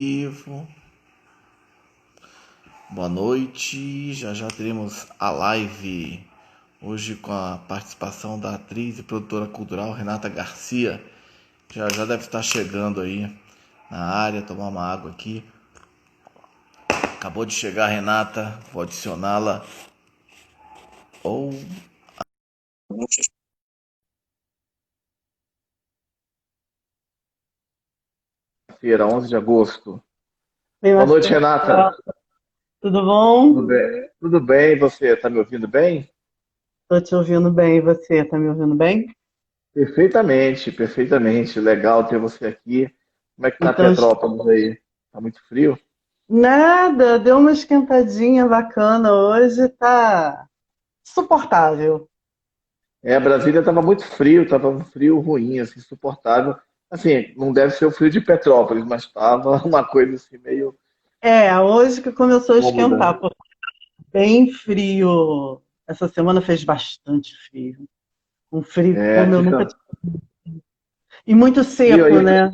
Vivo. Boa noite, já já teremos a live hoje com a participação da atriz e produtora cultural Renata Garcia. Já já deve estar chegando aí na área, tomar uma água aqui. Acabou de chegar a Renata, vou adicioná-la. Feira, 11 de agosto. Oi, Boa noite, Marcelo. Renata. Tudo Tudo bom? bem? Tudo bem, você está me ouvindo bem? Tô te ouvindo bem. E você, tá me ouvindo bem? Perfeitamente, perfeitamente. Legal ter você aqui. Como é que tá Então, Petrópolis aí? Tá muito frio? nada, deu uma esquentadinha bacana hoje, tá suportável. Brasília estava muito frio, estava um frio ruim, assim, insuportável. Assim, não deve ser o frio de Petrópolis, mas estava uma coisa assim meio Hoje que começou a cômoda. esquentar, pô, bem frio. Essa semana fez bastante frio. Um frio como eu nunca Fica tive. E muito frio seco, aí. né?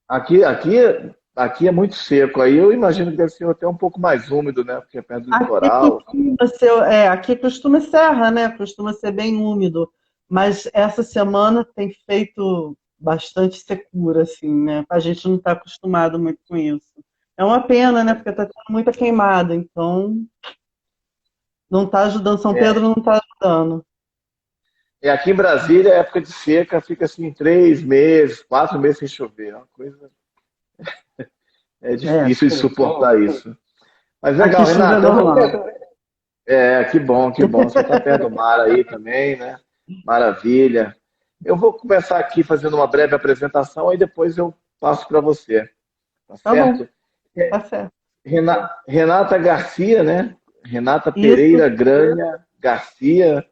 Aqui é muito seco. Aí eu imagino que deve ser até um pouco mais úmido, né? Porque é perto do Aqui litoral. costuma ser, aqui costuma serra, né? Costuma ser bem úmido, mas essa semana tem feito bastante secura, assim, né? A gente não está acostumado muito com isso. É uma pena, né? Porque está tendo muita queimada, então não está ajudando. São É, Pedro não está ajudando. aqui em Brasília, a época de seca fica assim 3 meses, 4 meses sem chover. É uma coisa, é É, difícil de suportar isso. Mas aqui legal, chuva é Renata, eu vou. normal. Que bom, que bom. Você está perto do mar aí também, né? Maravilha. Eu vou começar aqui fazendo uma breve apresentação, aí depois eu passo para você, tá Tá bom, certo? tá certo. Renata Garcia, né? Renata Isso, Pereira Granha Garcia,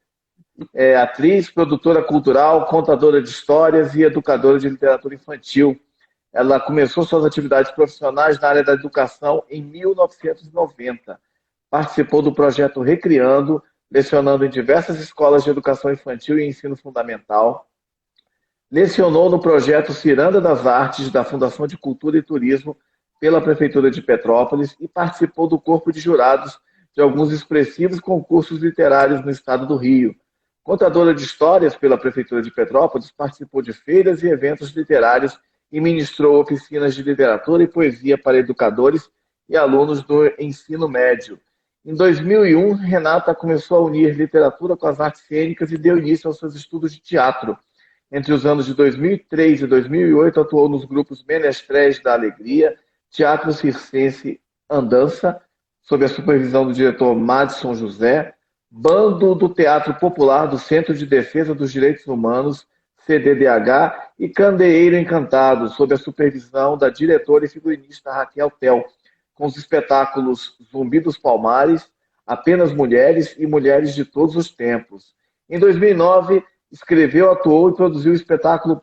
é atriz, produtora cultural, contadora de histórias e educadora de literatura infantil. Ela começou suas atividades profissionais na área da educação em 1990. Participou do projeto Recriando, lecionando em diversas escolas de educação infantil e ensino fundamental. Lecionou no projeto Ciranda das Artes da Fundação de Cultura e Turismo pela Prefeitura de Petrópolis e participou do corpo de jurados de alguns expressivos concursos literários no estado do Rio. Contadora de histórias pela Prefeitura de Petrópolis, participou de feiras e eventos literários e ministrou oficinas de literatura e poesia para educadores e alunos do ensino médio. Em 2001, Renata começou a unir literatura com as artes cênicas e deu início aos seus estudos de teatro. Entre os anos de 2003 e 2008, atuou nos grupos Menestréis da Alegria, Teatro Circense Andança, sob a supervisão do diretor Madison José, Bando do Teatro Popular do Centro de Defesa dos Direitos Humanos, CDDH, e Candeeiro Encantado, sob a supervisão da diretora e figurinista Raquel Tel, com os espetáculos Zumbi dos Palmares, Apenas Mulheres e Mulheres de Todos os Tempos. Em 2009, escreveu, atuou e produziu o espetáculo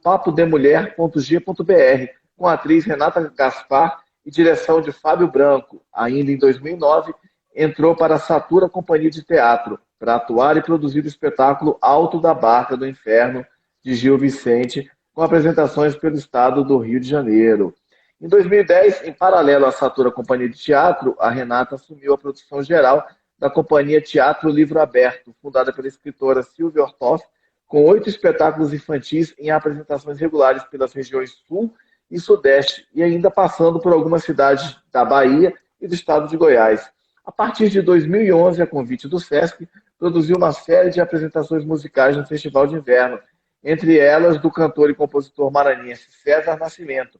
papodemulher.g.br, com a atriz Renata Gaspar e direção de Fábio Branco. Ainda em 2009, entrou para a Satura Companhia de Teatro, para atuar e produzir o espetáculo Alto da Barca do Inferno, de Gil Vicente, com apresentações pelo estado do Rio de Janeiro. Em 2010, em paralelo à Satura Companhia de Teatro, a Renata assumiu a produção geral da Companhia Teatro Livro Aberto, fundada pela escritora Silvia Ortoff, com 8 espetáculos infantis em apresentações regulares pelas regiões Sul e Sudeste, e ainda passando por algumas cidades da Bahia e do estado de Goiás. A partir de 2011, a convite do SESC, produziu uma série de apresentações musicais no Festival de Inverno, entre elas do cantor e compositor maranhense César Nascimento.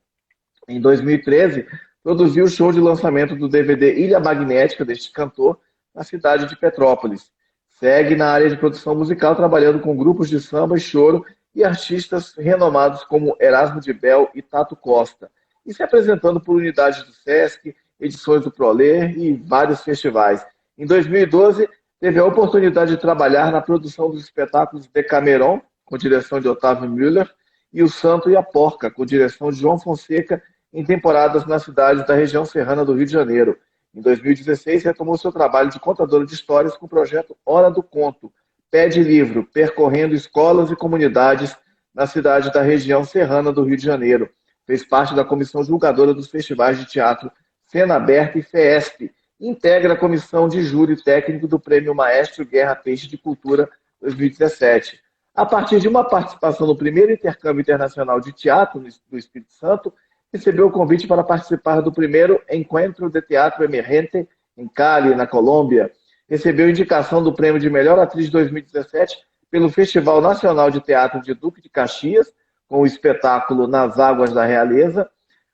Em 2013, produziu o show de lançamento do DVD Ilha Magnética deste cantor na cidade de Petrópolis. Segue na área de produção musical, trabalhando com grupos de samba e choro e artistas renomados como Erasmo de Bel e Tato Costa, e se apresentando por unidades do SESC, edições do Proler e vários festivais. Em 2012, teve a oportunidade de trabalhar na produção dos espetáculos Decameron, com direção de Otávio Müller, e O Santo e a Porca, com direção de João Fonseca, em temporadas nas cidades da região serrana do Rio de Janeiro. Em 2016, retomou seu trabalho de contadora de histórias com o projeto Hora do Conto, pé de livro, percorrendo escolas e comunidades na cidade da região serrana do Rio de Janeiro. fez parte da comissão julgadora dos festivais de teatro Cena Aberta e FEESP. Integra a comissão de júri técnico do Prêmio Maestro Guerra Peixe de Cultura 2017. A partir de uma participação no primeiro intercâmbio internacional de teatro do Espírito Santo, recebeu o convite para participar do primeiro Encontro de Teatro Emergente em Cali, na Colômbia. Recebeu indicação do Prêmio de Melhor Atriz 2017 pelo Festival Nacional de Teatro de Duque de Caxias, com o espetáculo Nas Águas da Realeza,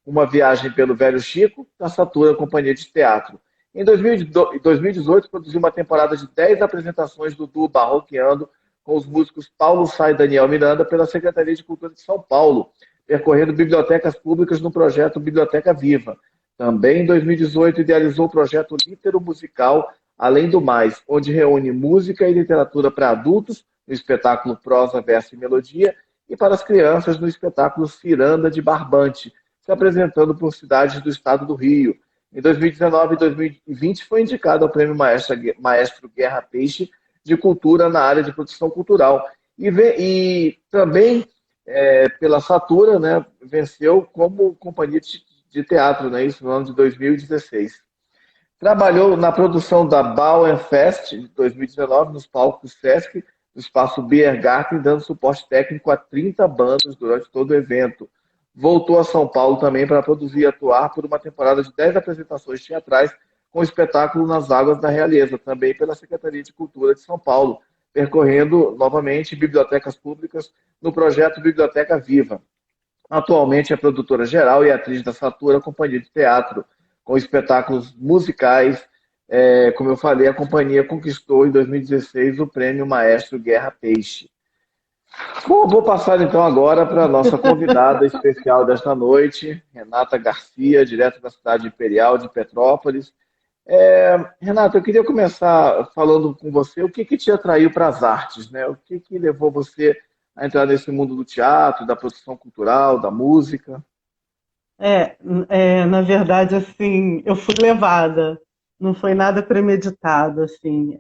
uma viagem pelo Velho Chico, da Satura Companhia de Teatro. Em 2018, produziu uma temporada de 10 apresentações do duo Barroqueando com os músicos Paulo Sá e Daniel Miranda pela Secretaria de Cultura de São Paulo, percorrendo bibliotecas públicas no projeto Biblioteca Viva. Também em 2018, idealizou o projeto Lítero Musical, Além do Mais, onde reúne música e literatura para adultos, no espetáculo Prosa, Verso e Melodia, e para as crianças, no espetáculo Ciranda de Barbante, se apresentando por cidades do estado do Rio. Em 2019 e 2020, foi indicado ao Prêmio Maestro Guerra Peixe de Cultura na área de produção cultural. E também, pela Satura, né, venceu como companhia de teatro, né, isso no ano de 2016. Trabalhou na produção da Bauernfest de 2019, nos palcos Sesc, no espaço Biergarten, dando suporte técnico a 30 bandas durante todo o evento. Voltou a São Paulo também para produzir e atuar por uma temporada de 10 apresentações teatrais com o espetáculo Nas Águas da Realeza, também pela Secretaria de Cultura de São Paulo, percorrendo novamente bibliotecas públicas no projeto Biblioteca Viva. Atualmente é produtora geral e atriz da Satura Companhia de Teatro, com espetáculos musicais. Como eu falei, a companhia conquistou em 2016 o Prêmio Maestro Guerra Peixe. Bom, vou passar então agora para a nossa convidada especial desta noite, Renata Garcia, direto da cidade imperial de Petrópolis. Renata, eu queria começar falando com você o que te atraiu para as artes, né? O que levou você a entrar nesse mundo do teatro, da produção cultural, da música? Na verdade, assim, eu fui levada, não foi nada premeditado, assim.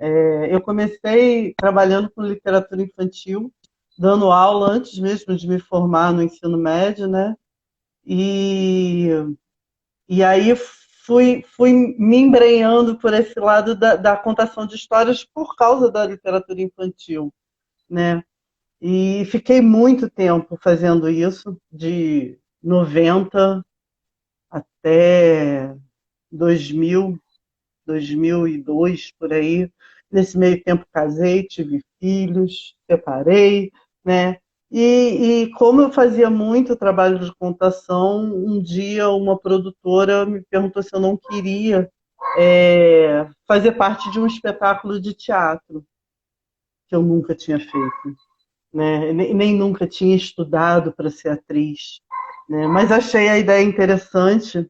Eu comecei trabalhando com literatura infantil, dando aula antes mesmo de me formar no ensino médio, né? E, e aí fui me embrenhando por esse lado da contação de histórias por causa da literatura infantil, né? E fiquei muito tempo fazendo isso, de 90 até 2000, 2002, por aí. Nesse meio tempo casei, tive filhos, separei, né? E como eu fazia muito trabalho de contação, um dia uma produtora me perguntou se eu não queria fazer parte de um espetáculo de teatro, que eu nunca tinha feito, né? Nem nunca tinha estudado para ser atriz, né? Mas achei a ideia interessante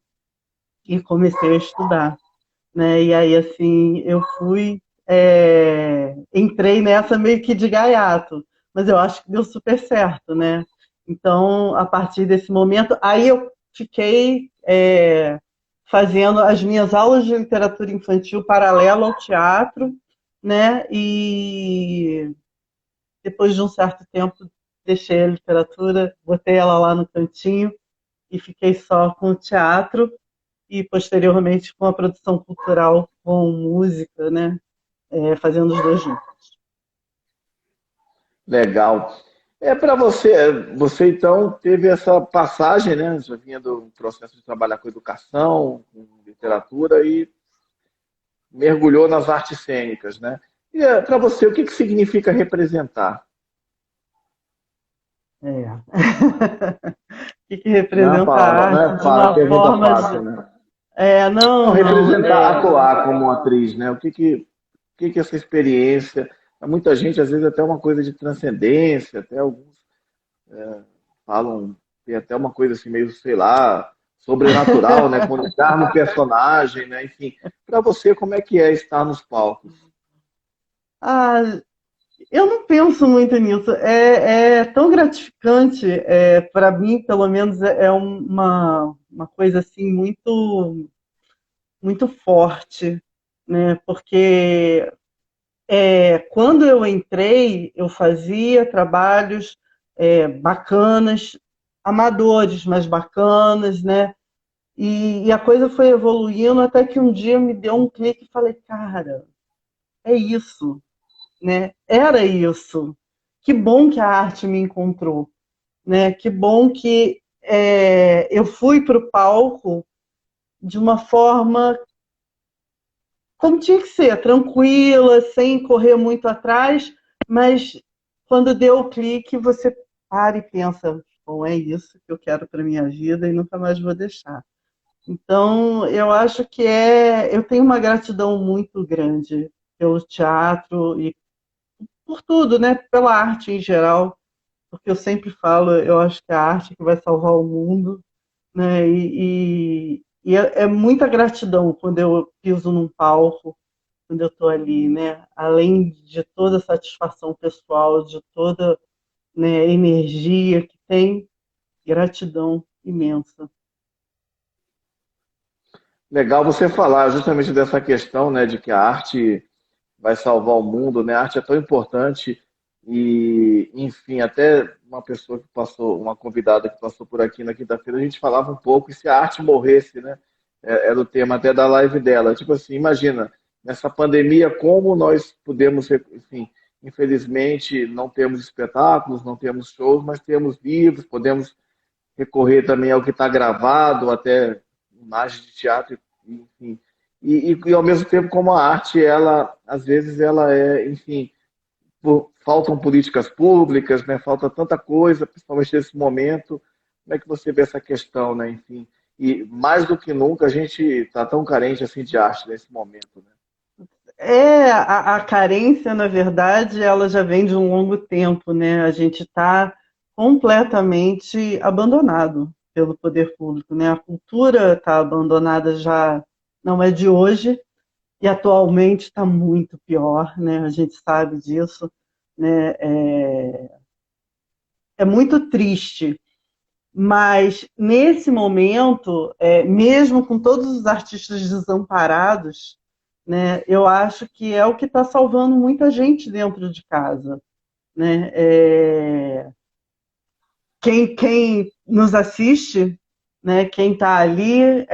e comecei a estudar, né? E aí, assim, eu entrei nessa meio que de gaiato, mas eu acho que deu super certo, né? Então, a partir desse momento, aí eu fiquei fazendo as minhas aulas de literatura infantil paralelo ao teatro, né? E depois de um certo tempo, deixei a literatura, botei ela lá no cantinho e fiquei só com o teatro e posteriormente com a produção cultural com música, né? Fazendo os dois juntos. Legal. Para você então teve essa passagem, né? Já vinha do processo de trabalhar com educação, com literatura e mergulhou nas artes cênicas, né? E para você, o que significa representar? O que Não é uma representa a palavra, não arte é de uma pergunta forma fácil, de... né? Não, Não, não. representar, atuar como atriz, né? O que essa experiência, para muita gente, às vezes até uma coisa de transcendência, até alguns falam, tem até uma coisa assim meio, sei lá, sobrenatural, né? Quando está no personagem, né? Enfim, para você, como é que é estar nos palcos? Ah, eu não penso muito nisso. É tão gratificante, para mim, pelo menos, é uma coisa assim muito, muito forte, né? Porque quando eu entrei, eu fazia trabalhos bacanas, amadores, mais bacanas, né? E a coisa foi evoluindo até que um dia me deu um clique e falei, cara, é isso, né? Era isso. Que bom que a arte me encontrou, né? Que bom que eu fui para o palco de uma forma como tinha que ser, tranquila, sem correr muito atrás, mas quando deu o clique, você para e pensa, bom, é isso que eu quero para minha vida e nunca mais vou deixar. Então, eu acho que eu tenho uma gratidão muito grande pelo teatro e por tudo, né? Pela arte em geral, porque eu sempre falo, eu acho que é a arte que vai salvar o mundo, né? E é muita gratidão quando eu piso num palco, quando eu estou ali, né? Além de toda a satisfação pessoal, de toda, né, energia que tem, gratidão imensa. Legal você falar justamente dessa questão, né, de que a arte vai salvar o mundo, né? A arte é tão importante e, enfim, até uma pessoa que passou, uma convidada que passou por aqui na quinta-feira, a gente falava um pouco, e se a arte morresse, né? Era o tema até da live dela. Tipo assim, imagina, nessa pandemia, como nós podemos, enfim, infelizmente, não temos espetáculos, não temos shows, mas temos livros, podemos recorrer também ao que está gravado, até imagens de teatro, enfim. E ao mesmo tempo como a arte, ela às vezes ela enfim, faltam políticas públicas, né? Falta tanta coisa, principalmente nesse momento. Como é que você vê essa questão, né? Enfim, e mais do que nunca a gente está tão carente assim de arte nesse momento, né? A carência, na verdade, ela já vem de um longo tempo, né? A gente está completamente abandonado pelo poder público, né? A cultura está abandonada já, não é de hoje, e atualmente está muito pior, né? A gente sabe disso, né? É muito triste, mas nesse momento, mesmo com todos os artistas desamparados, né, eu acho que é o que está salvando muita gente dentro de casa, né? Quem nos assiste, né, quem está ali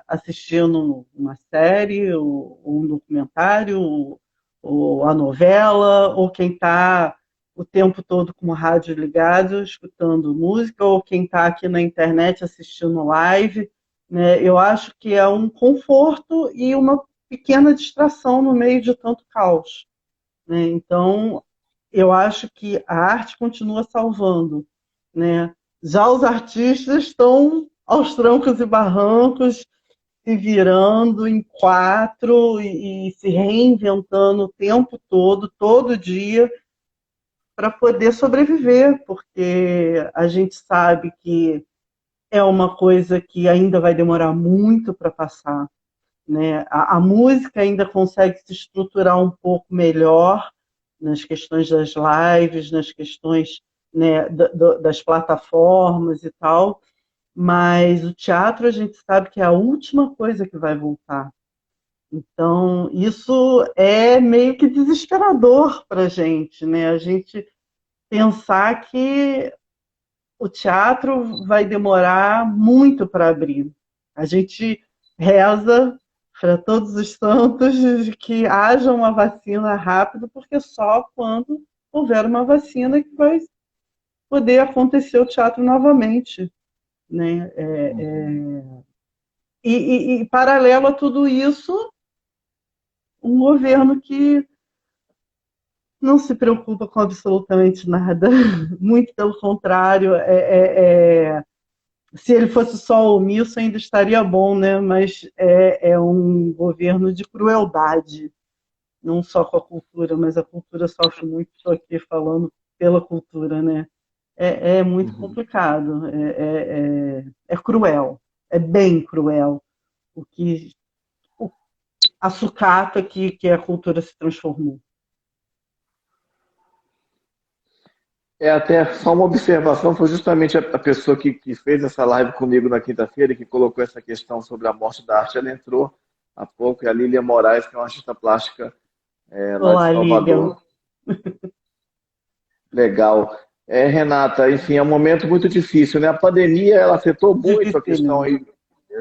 assistindo uma série, ou um documentário, ou a novela, ou quem está o tempo todo com o rádio ligado, escutando música, ou quem está aqui na internet assistindo live, né? Eu acho que é um conforto e uma pequena distração no meio de tanto caos, né? Então, eu acho que a arte continua salvando, né? Já os artistas estão aos trancos e barrancos, se virando em quatro e se reinventando o tempo todo, todo dia, para poder sobreviver, porque a gente sabe que é uma coisa que ainda vai demorar muito para passar, né? A música ainda consegue se estruturar um pouco melhor nas questões das lives, nas questões, né, das plataformas e tal, mas o teatro a gente sabe que é a última coisa que vai voltar. Então, isso é meio que desesperador para a gente, né? A gente pensar que o teatro vai demorar muito para abrir. A gente reza para todos os santos de que haja uma vacina rápido, porque só quando houver uma vacina que vai poder acontecer o teatro novamente, né? E paralelo a tudo isso, um governo que não se preocupa com absolutamente nada, muito pelo contrário, se ele fosse só omisso ainda estaria bom, né? Mas é um governo de crueldade, não só com a cultura, mas a cultura sofre muito, estou aqui falando pela cultura, né? É muito Uhum. complicado, é cruel, é bem cruel o que a sucata que a cultura se transformou. É até só uma observação, foi justamente a pessoa que fez essa live comigo na quinta-feira e que colocou essa questão sobre a morte da arte. Ela entrou há pouco, é a Lília Moraes, que é uma artista plástica lá de Olá, Lilian. Salvador. Legal. Renata, enfim, é um momento muito difícil, né? A pandemia, ela afetou muito a questão Dificílimo. aí,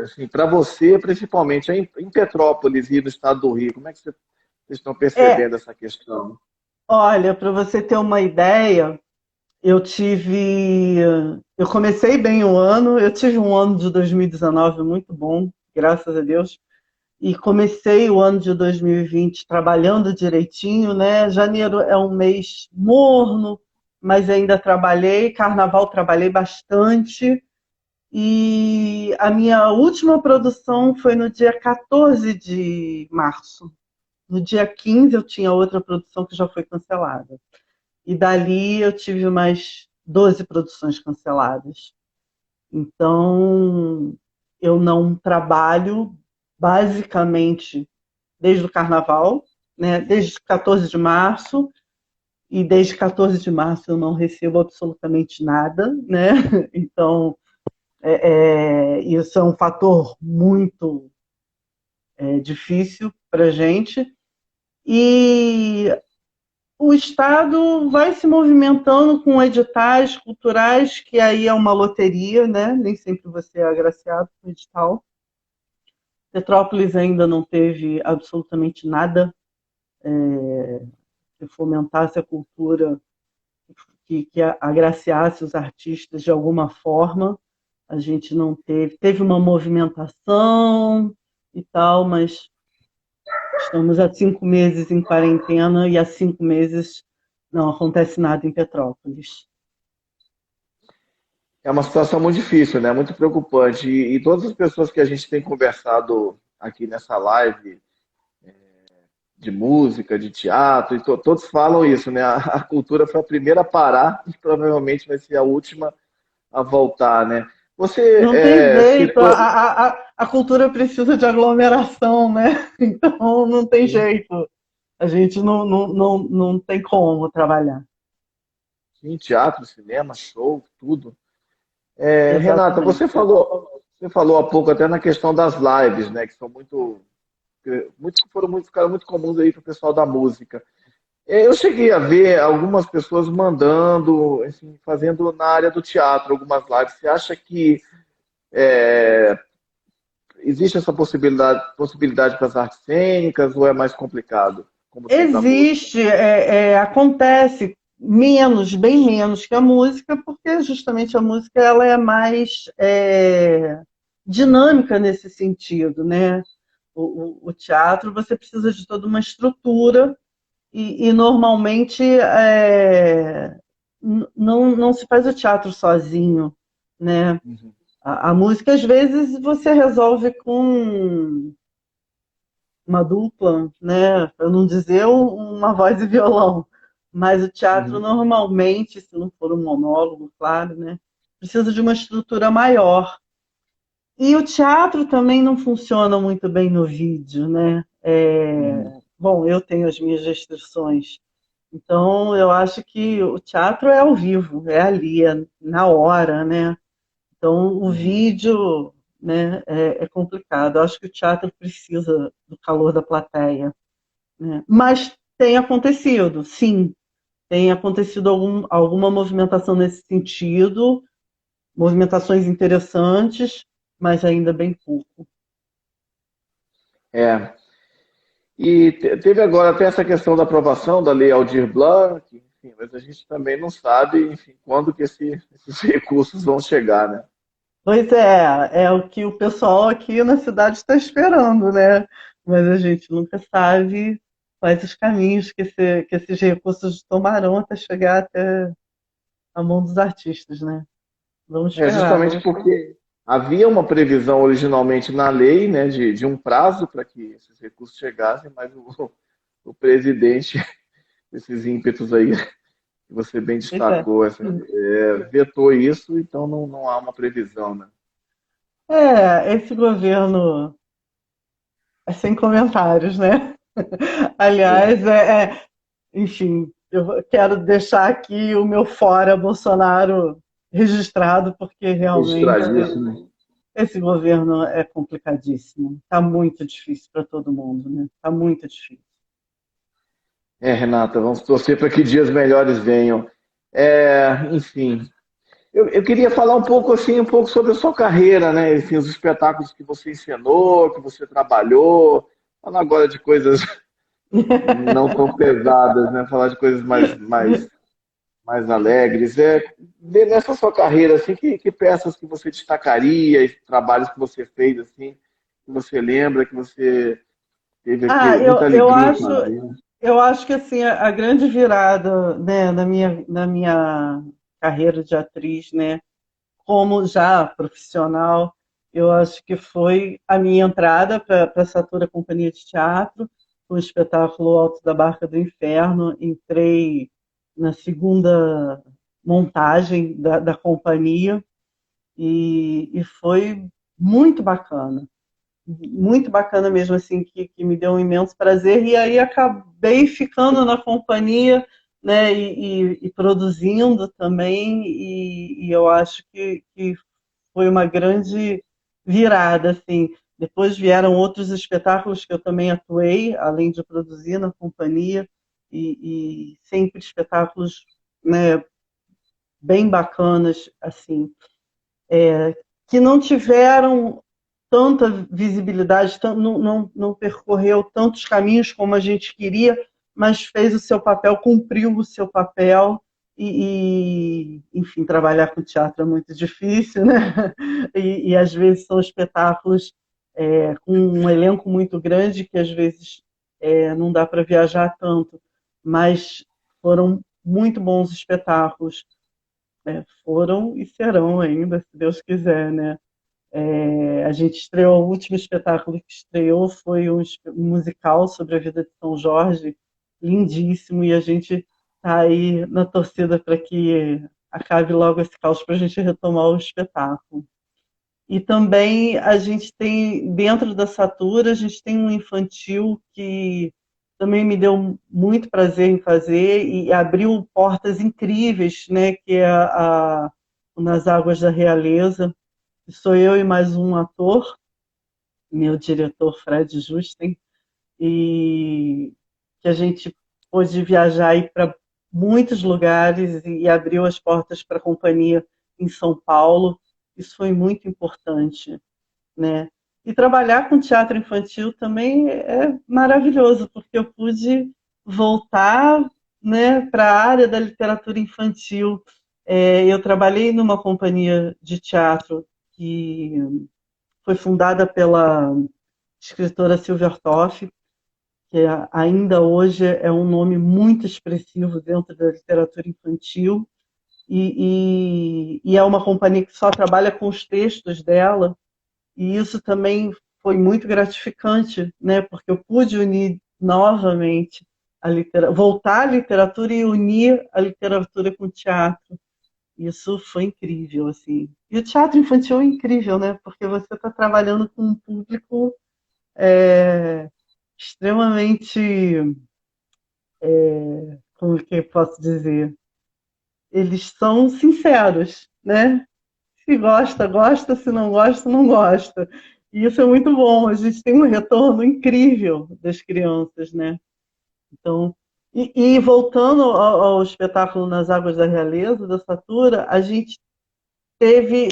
assim, para você, principalmente em Petrópolis e no estado do Rio. Como é que vocês estão É, percebendo essa questão? olha, para você ter uma ideia, eu tive. Eu comecei bem o ano, eu tive um ano de 2019 muito bom, graças a Deus. E comecei o ano de 2020 trabalhando direitinho, né? Janeiro é um mês morno, mas ainda trabalhei. Carnaval trabalhei bastante. E a minha última produção foi no dia 14 de março. No dia 15 eu tinha outra produção que já foi cancelada. E dali eu tive mais 12 produções canceladas. Então, eu não trabalho basicamente desde o carnaval, né? Desde 14 de março, e desde 14 de março eu não recebo absolutamente nada, né? Então, isso é um fator muito difícil para a gente. E o Estado vai se movimentando com editais culturais, que aí é uma loteria, né? Nem sempre você é agraciado com edital. Petrópolis ainda não teve absolutamente nada que fomentasse a cultura, que agraciasse os artistas de alguma forma. A gente não teve. Teve uma movimentação e tal, mas estamos há 5 meses em quarentena e há 5 meses não acontece nada em Petrópolis. É uma situação muito difícil, né? Muito preocupante. E todas as pessoas que a gente tem conversado aqui nessa live de música, de teatro, e todos falam isso, né? A cultura foi a primeira a parar e provavelmente vai ser a última a voltar, né? Você Não tem jeito, citou. a cultura precisa de aglomeração, né? Então não tem Sim, jeito. A gente não tem como trabalhar. sim, teatro, cinema, show, tudo. Renata, Exatamente. você falou há pouco até na questão das lives, né? Que são ficaram muito comuns aí para o pessoal da música. Eu cheguei a ver algumas pessoas mandando, assim, fazendo na área do teatro algumas lives. Você acha que existe essa possibilidade para as artes cênicas ou é mais complicado, como tem para a música? Existe, acontece menos, bem menos que a música, porque justamente a música ela é mais dinâmica nesse sentido, né? O teatro você precisa de toda uma estrutura e normalmente não se faz o teatro sozinho, né? Uhum, A música às vezes você resolve com uma dupla, né? Para não dizer uma voz e violão. Mas o teatro uhum. normalmente, se não for um monólogo, claro, né? Precisa de uma estrutura maior. E o teatro também não funciona muito bem no vídeo, né? Uhum. Bom, eu tenho as minhas restrições. Então, eu acho que o teatro é ao vivo, é ali, é na hora, né? Então, o Uhum. vídeo, né, é complicado. Eu acho que o teatro precisa do calor da plateia, né? Mas tem acontecido, sim, tem acontecido alguma movimentação nesse sentido, movimentações interessantes, mas ainda bem pouco. É. E teve agora até essa questão da aprovação da Lei Aldir Blanc, enfim, mas a gente também não sabe, enfim, quando que esses recursos vão chegar, né? Pois é o que o pessoal aqui na cidade está esperando, né? Mas a gente nunca sabe quais os caminhos que esses recursos tomarão até chegar até a mão dos artistas, né? Vamos É esperar. justamente porque havia uma previsão originalmente na lei, né, de um prazo para que esses recursos chegassem, mas o presidente, esses ímpetos aí que você bem Pois é. destacou, vetou isso, então não há uma previsão, né? Esse governo é sem comentários, né? É, Aliás, enfim, eu quero deixar aqui o meu fora Bolsonaro registrado, porque realmente registradíssimo. esse governo é complicadíssimo. Está muito difícil para todo mundo, né? Está muito difícil. Renata, vamos torcer para que dias melhores venham. Enfim, eu queria falar um pouco assim, um pouco sobre a sua carreira, né? Enfim, os espetáculos que você encenou, que você trabalhou. Falar agora de coisas não tão pesadas, né? Falar de coisas mais alegres. Nessa sua carreira, assim, que peças que você destacaria, e trabalhos que você fez, assim, que você lembra, que você teve Ah, aqui muita alegria em fazer? eu acho que assim, a grande virada, né, na minha carreira de atriz, né, como já profissional, eu acho que foi a minha entrada para a Satura Companhia de Teatro, o espetáculo Alto da Barca do Inferno. Entrei na segunda montagem da companhia e foi muito bacana mesmo, assim, que me deu um imenso prazer. E aí acabei ficando na companhia, né, e produzindo também, e eu acho que foi uma grande virada, assim. Depois vieram outros espetáculos que eu também atuei, além de produzir na companhia, e sempre espetáculos, né, bem bacanas, assim, que não tiveram tanta visibilidade, não percorreu tantos caminhos como a gente queria, mas fez o seu papel, cumpriu o seu papel. Enfim, trabalhar com teatro é muito difícil, né? E às vezes são espetáculos com um elenco muito grande que às vezes não dá para viajar tanto, mas foram muito bons espetáculos, foram e serão ainda, se Deus quiser, né? A gente estreou, o último espetáculo que estreou foi um musical sobre a vida de São Jorge, lindíssimo, e a gente está aí na torcida para que acabe logo esse caos para a gente retomar o espetáculo. E também a gente tem, dentro da Satura, a gente tem um infantil que também me deu muito prazer em fazer e abriu portas incríveis, né, que é Nas Águas da Realeza. Sou eu e mais um ator, meu diretor Fred Justen, e que a gente pôde viajar para muitos lugares e abriu as portas para a companhia em São Paulo. Isso foi muito importante, né? E trabalhar com teatro infantil também é maravilhoso, porque eu pude voltar, né, para a área da literatura infantil. Eu trabalhei numa companhia de teatro que foi fundada pela escritora Silvia Ortoff, que ainda hoje é um nome muito expressivo dentro da literatura infantil, e é uma companhia que só trabalha com os textos dela, e isso também foi muito gratificante, né? Porque eu pude unir novamente voltar à literatura e unir a literatura com o teatro. Isso foi incrível, assim. E o teatro infantil é incrível, né? Porque você está trabalhando com um público extremamente, como que eu posso dizer? Eles são sinceros, né? Se gosta, gosta, se não gosta, não gosta. E isso é muito bom. A gente tem um retorno incrível das crianças, né? Então, e voltando ao espetáculo Nas Águas da Realeza, da Satura, a gente teve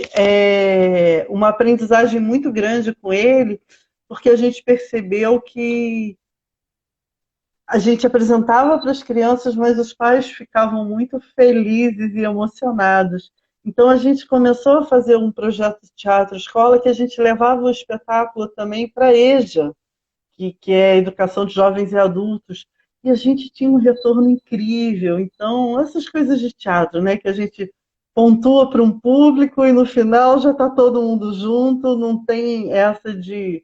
uma aprendizagem muito grande com ele, porque a gente percebeu que a gente apresentava para as crianças, mas os pais ficavam muito felizes e emocionados. Então a gente começou a fazer um projeto de teatro escola que a gente levava o espetáculo também para a EJA, que é a Educação de Jovens e Adultos, e a gente tinha um retorno incrível. Então, essas coisas de teatro, né, que a gente pontua para um público e no final já está todo mundo junto, não tem essa de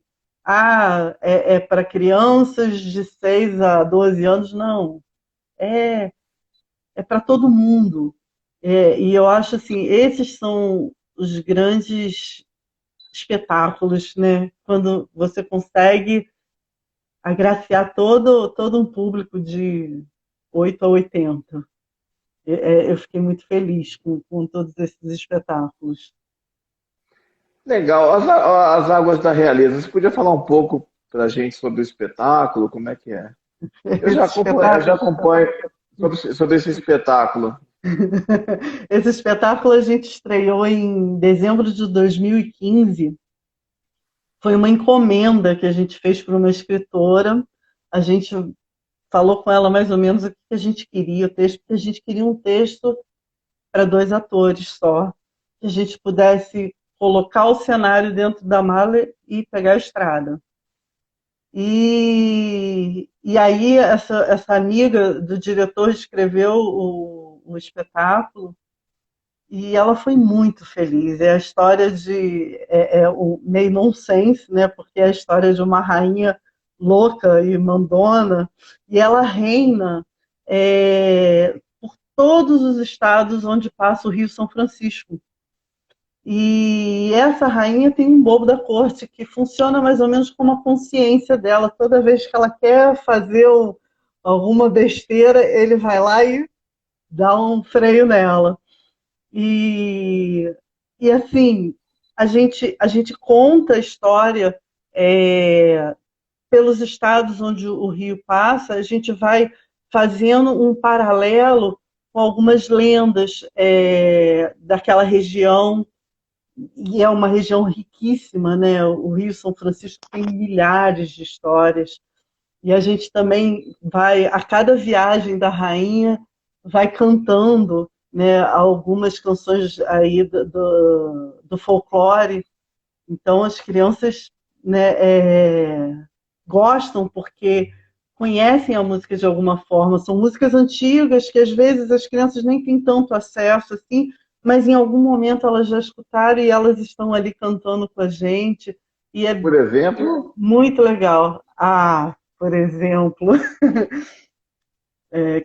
é para crianças de 6 a 12 anos, não. É, é para todo mundo. E eu acho assim, esses são os grandes espetáculos, né? Quando você consegue agraciar todo um público de 8 a 80. Eu fiquei muito feliz com todos esses espetáculos. Legal. As Águas da Realeza, você podia falar um pouco para a gente sobre o espetáculo? Como é que é? Eu Esse já espetáculo acompanho sobre esse espetáculo. Esse espetáculo a gente estreou em dezembro de 2015. Foi uma encomenda que a gente fez para uma escritora. A gente falou com ela mais ou menos o que a gente queria, o texto, porque a gente queria um texto para dois atores só, que a gente pudesse colocar o cenário dentro da mala e pegar a estrada. E aí essa amiga do diretor escreveu o espetáculo e ela foi muito feliz. É a história o meio nonsense, né? Porque é a história de uma rainha louca e mandona e ela reina por todos os estados onde passa o Rio São Francisco. E essa rainha tem um bobo da corte que funciona mais ou menos como a consciência dela. Toda vez que ela quer fazer alguma besteira, ele vai lá e dá um freio nela. E, e assim, a gente conta a história pelos estados onde o rio passa, a gente vai fazendo um paralelo com algumas lendas daquela região, e é uma região riquíssima, né? O Rio São Francisco tem milhares de histórias. E a gente também vai, a cada viagem da rainha, vai cantando, né, algumas canções aí do folclore. Então as crianças, né, gostam porque conhecem a música de alguma forma. São músicas antigas que às vezes as crianças nem têm tanto acesso assim, mas em algum momento elas já escutaram e elas estão ali cantando com a gente. E é Por exemplo, muito legal. Ah, por exemplo,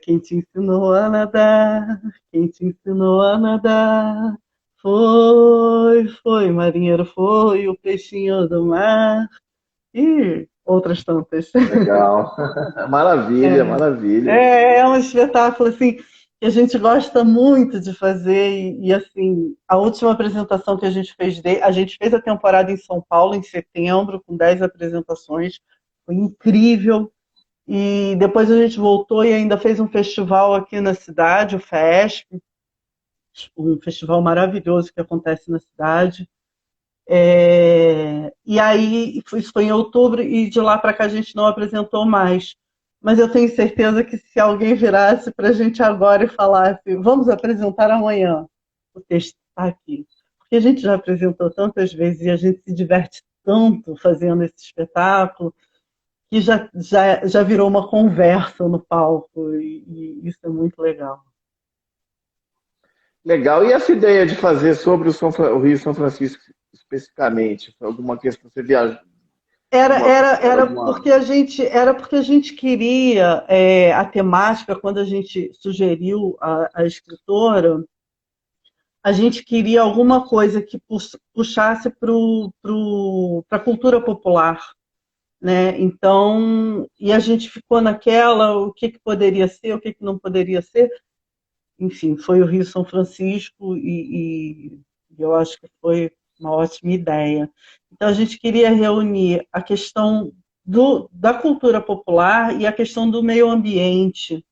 quem te ensinou a nadar, quem te ensinou a nadar, foi, marinheiro, foi o peixinho do mar e outras tantas. legal. Maravilha, maravilha. É um espetáculo assim que a gente gosta muito de fazer assim, a última apresentação que a gente fez, a gente fez a temporada em São Paulo em setembro com 10 apresentações, foi incrível. E depois a gente voltou e ainda fez um festival aqui na cidade, o FESP, um festival maravilhoso que acontece na cidade. E aí, isso foi em outubro, e de lá para cá a gente não apresentou mais. Mas eu tenho certeza que se alguém virasse para a gente agora e falasse, vamos apresentar amanhã, o texto está aqui. Porque a gente já apresentou tantas vezes e a gente se diverte tanto fazendo esse espetáculo, que já virou uma conversa no palco, e isso é muito legal. Legal. E essa ideia de fazer sobre o Rio São Francisco especificamente? Foi alguma questão? Você viajou? Alguma... Era porque a gente queria a temática, quando a gente sugeriu a escritora, a gente queria alguma coisa que puxasse para a cultura popular, né? Então, e a gente ficou naquela, o que poderia ser, o que não poderia ser. Enfim, foi o Rio São Francisco e eu acho que foi uma ótima ideia. Então, a gente queria reunir a questão da cultura popular e a questão do meio ambiente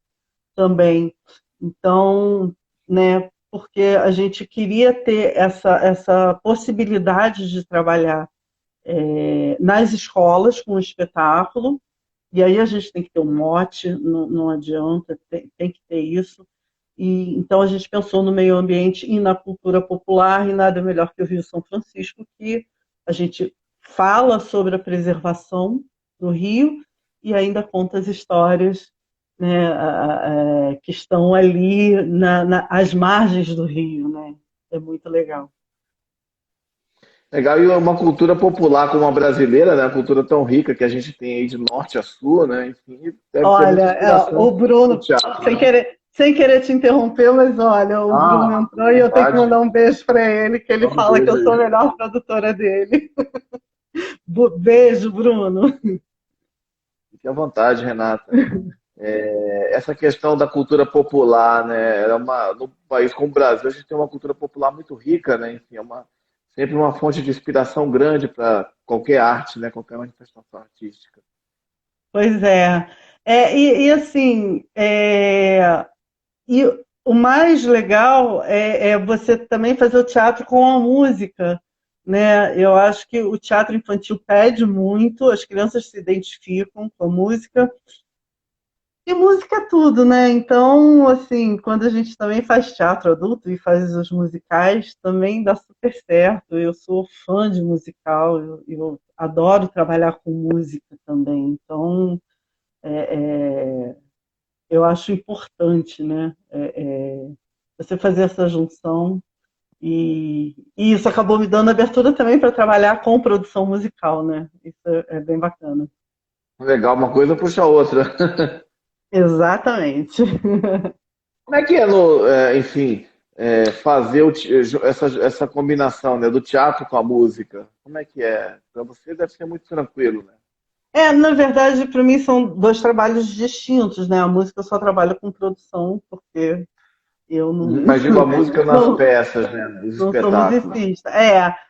também. Então, né, porque a gente queria ter essa possibilidade de trabalhar nas escolas com o espetáculo, e aí a gente tem que ter um mote, não adianta, tem que ter isso. E então a gente pensou no meio ambiente e na cultura popular, e nada melhor que o Rio São Francisco, que a gente fala sobre a preservação do rio e ainda conta as histórias, né, que estão ali às margens do rio, né? É muito legal. Legal. E uma cultura popular como a brasileira, né? Uma cultura tão rica que a gente tem aí de norte a sul, né? Enfim, deve ter muita Olha, o inspiração no Bruno, teatro, sem né? querer, sem querer te interromper, mas olha, o Bruno Ah, fique entrou à e eu tenho que vontade. mandar um beijo para ele, que ele Dá um fala que beijo eu sou a aí. melhor produtora dele. Beijo, Bruno. Fique à vontade, Renata. Essa questão da cultura popular, né? No país como o Brasil, a gente tem uma cultura popular muito rica, né? Enfim, sempre uma fonte de inspiração grande para qualquer arte, né? Qualquer manifestação artística. Pois é. E assim, o mais legal é você também fazer o teatro com a música, né? Eu acho que o teatro infantil pede muito, as crianças se identificam com a música, e música é tudo, né? Então, assim, quando a gente também faz teatro adulto e faz os musicais, também dá super certo. Eu sou fã de musical, eu adoro trabalhar com música também. Então, é, eu acho importante, né? Você fazer essa junção. E isso acabou me dando abertura também para trabalhar com produção musical, né? Isso é bem bacana. Legal, uma coisa puxa a outra. Exatamente. Como é que é, enfim, fazer essa combinação, né, do teatro com a música? Como é que é? Para você deve ser muito tranquilo, né? Na verdade, para mim são dois trabalhos distintos, né? A música eu só trabalho com produção, porque eu não, Mas digo a música nas não, peças, né, dos não sou espetáculos. musicista.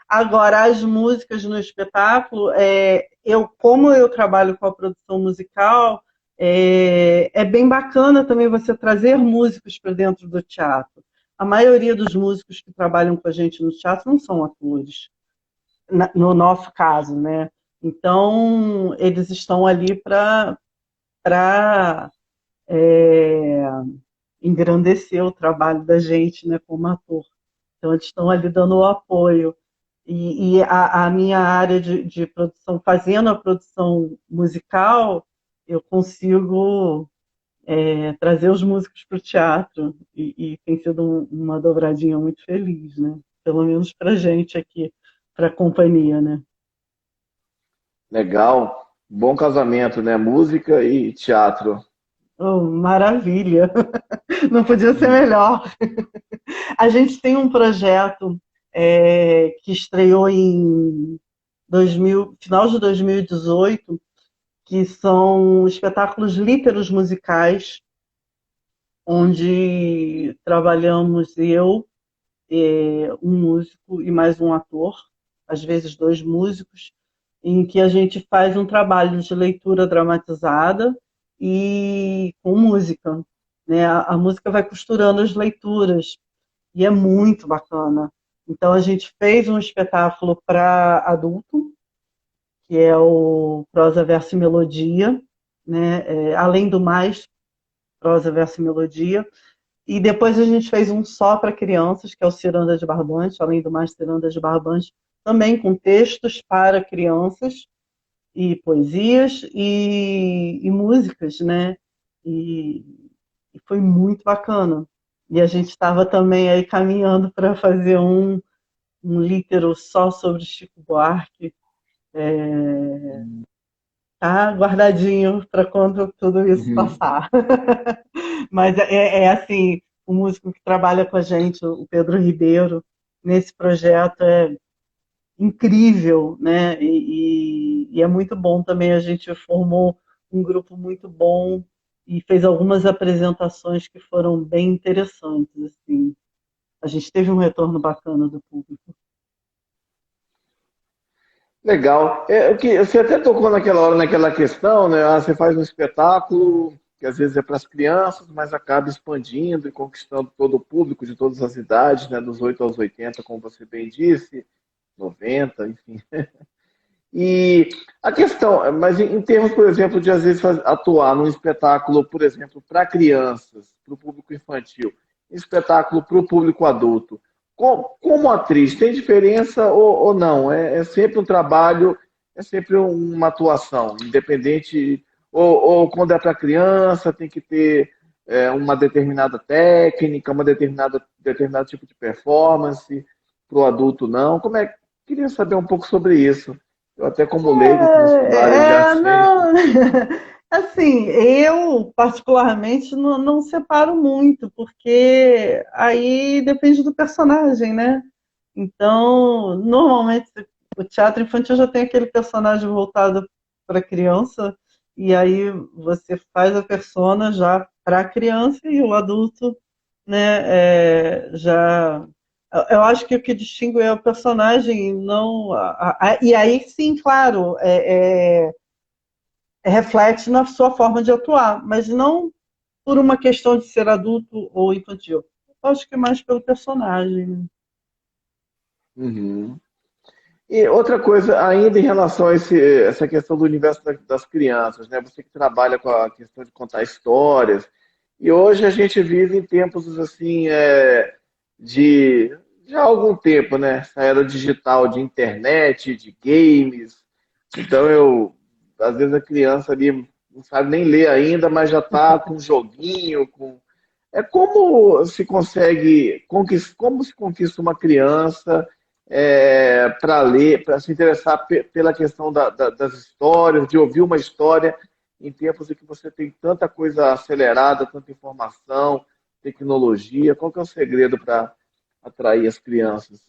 Agora as músicas no espetáculo, como eu trabalho com a produção musical, é bem bacana também você trazer músicos para dentro do teatro. A maioria dos músicos que trabalham com a gente no teatro não são atores, no nosso caso, né? Então, eles estão ali para engrandecer o trabalho da gente, né, como ator. Então, eles estão ali dando o apoio. E a minha área de produção, fazendo a produção musical, eu consigo trazer os músicos para o teatro. E tem sido uma dobradinha muito feliz, né? Pelo menos para a gente aqui, para a companhia, né? Legal. Bom casamento, né? Música e teatro. Oh, maravilha! Não podia ser melhor. A gente tem um projeto que estreou em final de 2018, que são espetáculos líteros musicais, onde trabalhamos eu, um músico e mais um ator, às vezes dois músicos, em que a gente faz um trabalho de leitura dramatizada e com música. Né? A música vai costurando as leituras e é muito bacana. Então a gente fez um espetáculo para adulto, que é o Prosa Verso e Melodia, né? Além do mais, Prosa Verso e Melodia. E depois a gente fez um só para crianças, que é o Ciranda de Barbante, além do mais Ciranda de Barbante, também com textos para crianças e poesias e músicas, né? E, e foi muito bacana. E a gente estava também aí caminhando para fazer um lítero só sobre Chico Buarque. Tá guardadinho para quando tudo isso Uhum. passar. Mas assim, o músico que trabalha com a gente, o Pedro Ribeiro, nesse projeto é incrível, né? E é muito bom também. A gente formou um grupo muito bom e fez algumas apresentações que foram bem interessantes, assim. A gente teve um retorno bacana do público. Legal. O que você até tocou naquela hora naquela questão, né? Ah, você faz um espetáculo que às vezes é para as crianças, mas acaba expandindo e conquistando todo o público de todas as idades, né? Dos 8 aos 80, como você bem disse, 90, enfim. E a questão, mas em termos, por exemplo, de às vezes atuar num espetáculo, por exemplo, para crianças, para o público infantil, um espetáculo para o público adulto, como atriz, tem diferença ou não? É sempre um trabalho, é sempre uma atuação, independente, ou quando é para criança, tem que ter uma determinada técnica, determinado tipo de performance, para o adulto não. Queria saber um pouco sobre isso. Eu até como leigo que não sou da área já sei. Não. Assim, eu particularmente não separo muito, porque aí depende do personagem, né? Então, normalmente o teatro infantil já tem aquele personagem voltado para criança, e aí você faz a persona já para a criança e o adulto, né, já. Eu acho que o que distingue é o personagem, não. E aí sim, claro, reflete na sua forma de atuar, mas não. por uma questão de ser adulto ou infantil. Eu acho que é mais pelo personagem, né? Uhum. E outra coisa, ainda em relação a essa questão do universo das crianças, né? Você que trabalha com a questão de contar histórias, e hoje a gente vive em tempos assim, de já há algum tempo, né? Essa era digital de internet, de games. Então às vezes a criança ali não sabe nem ler ainda, mas já está com um joguinho, como se consegue, como se conquista uma criança para ler, para se interessar pela questão das histórias, de ouvir uma história em tempos em que você tem tanta coisa acelerada, tanta informação, tecnologia. Qual que é o segredo para atrair as crianças?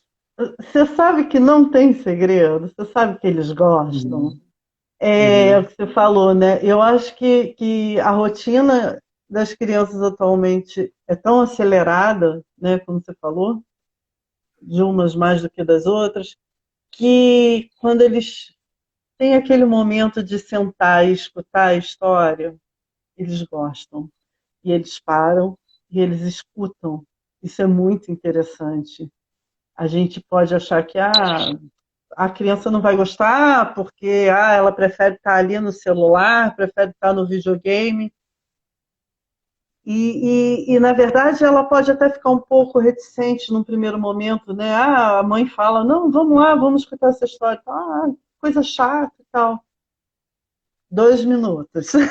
Você sabe que não tem segredo, você sabe que eles gostam. Uhum, É o uhum, que você falou, né? Eu acho que a rotina das crianças atualmente é tão acelerada, né, como você falou, de umas mais do que das outras, que quando eles têm aquele momento de sentar e escutar a história, eles gostam. E eles param e eles escutam. Isso é muito interessante. A gente pode achar que a criança não vai gostar porque ela prefere estar ali no celular, prefere estar no videogame. Na verdade, ela pode até ficar um pouco reticente num primeiro momento, né? A mãe fala, não, vamos lá, vamos escutar essa história. Coisa chata e tal. 2 minutos. uhum.